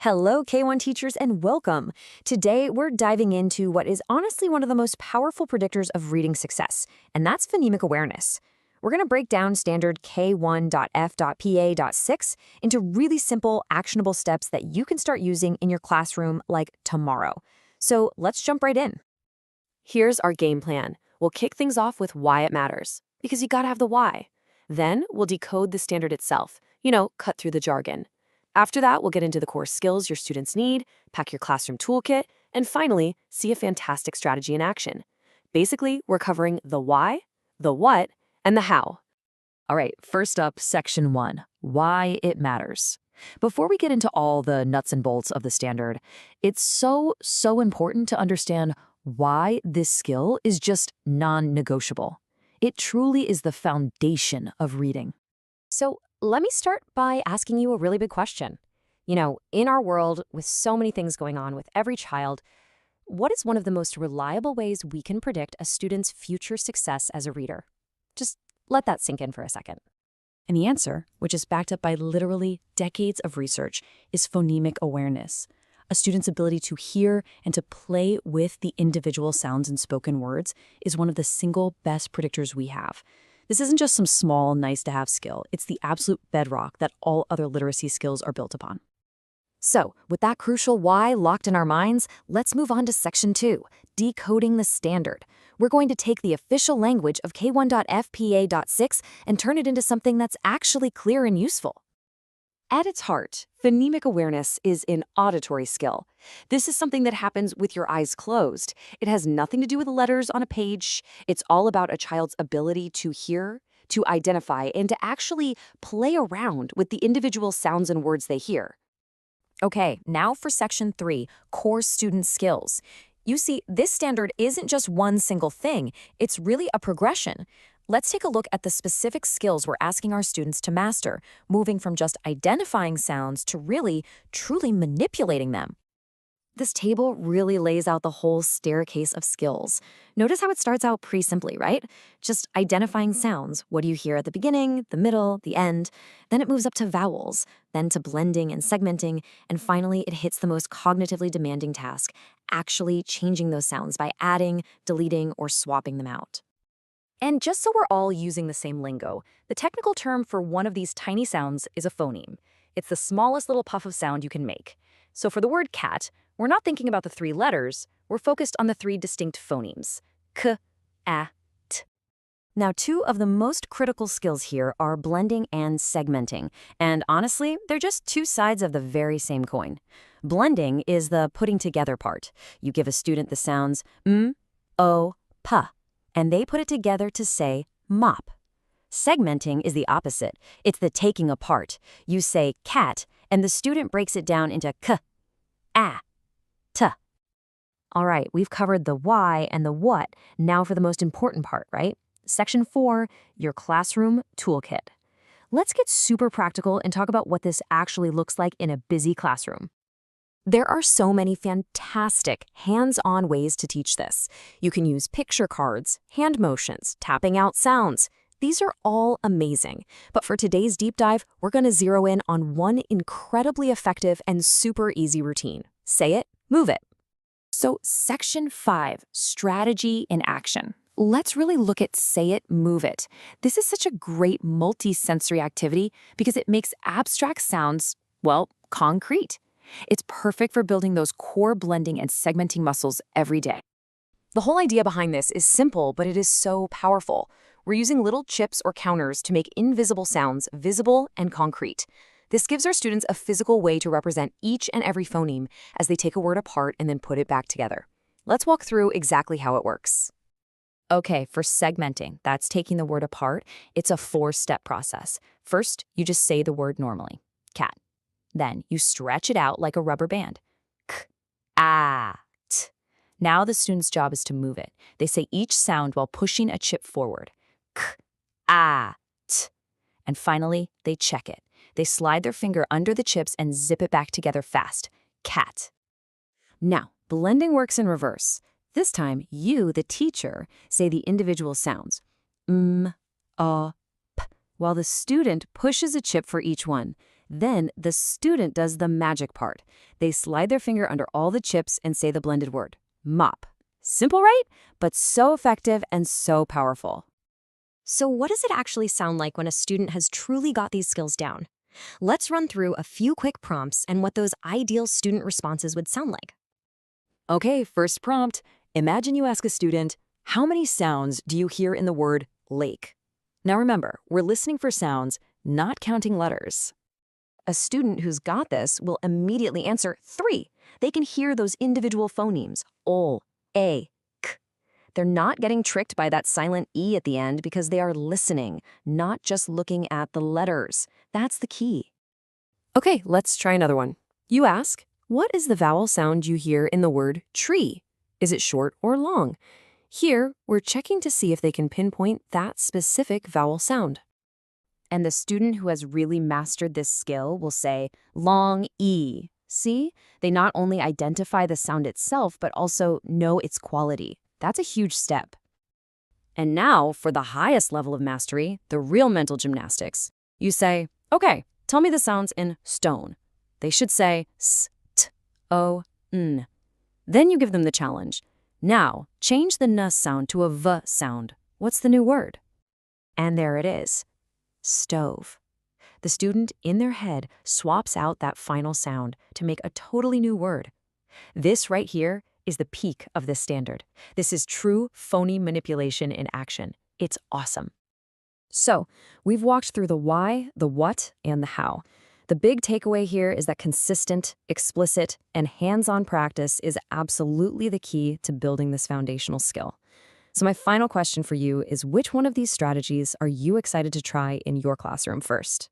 Hello, K-1 teachers, and welcome. Today, we're diving into what is honestly one of the most powerful predictors of reading success, and that's phonemic awareness. We're going to break down standard K-1.F.PA.6 into really simple, actionable steps that you can start using in your classroom like tomorrow. So let's jump right in. Here's our game plan. We'll kick things off with why it matters, because you gotta have the why. Then we'll decode the standard itself, cut through the jargon. After that, we'll get into the core skills your students need, pack your classroom toolkit, and finally, see a fantastic strategy in action. Basically, we're covering the why, the what, and the how. All right, first up, section 1, why it matters. Before we get into all the nuts and bolts of the standard, it's so important to understand why this skill is just non-negotiable. It truly is the foundation of reading. So let me start by asking you a really big question. In our world, with so many things going on with every child, what is one of the most reliable ways we can predict a student's future success as a reader? Just let that sink in for a second. And the answer, which is backed up by literally decades of research, is phonemic awareness. A student's ability to hear and to play with the individual sounds and spoken words is one of the single best predictors we have. This isn't just some small, nice-to-have skill. It's the absolute bedrock that all other literacy skills are built upon. So, with that crucial why locked in our minds, let's move on to section 2, decoding the standard. We're going to take the official language of K-1.F.PA.6 and turn it into something that's actually clear and useful. At its heart, phonemic awareness is an auditory skill. This is something that happens with your eyes closed. It has nothing to do with letters on a page. It's all about a child's ability to hear, to identify, and to actually play around with the individual sounds and words they hear. Okay, now for section 3, core student skills. You see, this standard isn't just one single thing. It's really a progression. Let's take a look at the specific skills we're asking our students to master, moving from just identifying sounds to really, truly manipulating them. This table really lays out the whole staircase of skills. Notice how it starts out pretty simply, right? Just identifying sounds. What do you hear at the beginning, the middle, the end? Then it moves up to vowels, then to blending and segmenting, and finally it hits the most cognitively demanding task, actually changing those sounds by adding, deleting, or swapping them out. And just so we're all using the same lingo, the technical term for one of these tiny sounds is a phoneme. It's the smallest little puff of sound you can make. So for the word cat, we're not thinking about the 3 letters, we're focused on the 3 distinct phonemes, k, a, t. Now, 2 of the most critical skills here are blending and segmenting, and honestly, they're just 2 sides of the very same coin. Blending is the putting together part. You give a student the sounds m, o, p, and they put it together to say mop. Segmenting is the opposite. It's the taking apart. You say cat, and the student breaks it down into k, a, t. All right, we've covered the why and the what. Now for the most important part, right? Section 4, your classroom toolkit. Let's get super practical and talk about what this actually looks like in a busy classroom. There are so many fantastic hands-on ways to teach this. You can use picture cards, hand motions, tapping out sounds. These are all amazing. But for today's deep dive, we're going to zero in on one incredibly effective and super easy routine. Say it, move it. So section 5, strategy in action. Let's really look at say it, move it. This is such a great multi-sensory activity because it makes abstract sounds, concrete. It's perfect for building those core blending and segmenting muscles every day. The whole idea behind this is simple, but it is so powerful. We're using little chips or counters to make invisible sounds visible and concrete. This gives our students a physical way to represent each and every phoneme as they take a word apart and then put it back together. Let's walk through exactly how it works. Okay, for segmenting, that's taking the word apart. It's a 4-step process. First, you just say the word normally, cat. Then you stretch it out like a rubber band. K, a, t. Now the student's job is to move it. They say each sound while pushing a chip forward. K, a, t. And finally, they check it. They slide their finger under the chips and zip it back together fast. Cat. Now, blending works in reverse. This time, you, the teacher, say the individual sounds. M, a, p, while the student pushes a chip for each one. Then the student does the magic part. They slide their finger under all the chips and say the blended word, mop. Simple, right? But so effective and so powerful. So what does it actually sound like when a student has truly got these skills down? Let's run through a few quick prompts and what those ideal student responses would sound like. Okay, first prompt. Imagine you ask a student, how many sounds do you hear in the word lake? Now remember, we're listening for sounds, not counting letters. A student who's got this will immediately answer 3. They can hear those individual phonemes, ol, a, k. They're not getting tricked by that silent E at the end because they are listening, not just looking at the letters. That's the key. Okay, let's try another one. You ask, what is the vowel sound you hear in the word tree? Is it short or long? Here, we're checking to see if they can pinpoint that specific vowel sound. And the student who has really mastered this skill will say, long E. See? They not only identify the sound itself, but also know its quality. That's a huge step. And now, for the highest level of mastery, the real mental gymnastics. You say, okay, tell me the sounds in stone. They should say s, t, o, n. Then you give them the challenge. Now, change the n sound to a v sound. What's the new word? And there it is. Stove. The student, in their head, swaps out that final sound to make a totally new word. This right here is the peak of this standard. This is true phony manipulation in action. It's awesome. So, we've walked through the why, the what, and the how. The big takeaway here is that consistent, explicit, and hands-on practice is absolutely the key to building this foundational skill. So my final question for you is, which one of these strategies are you excited to try in your classroom first?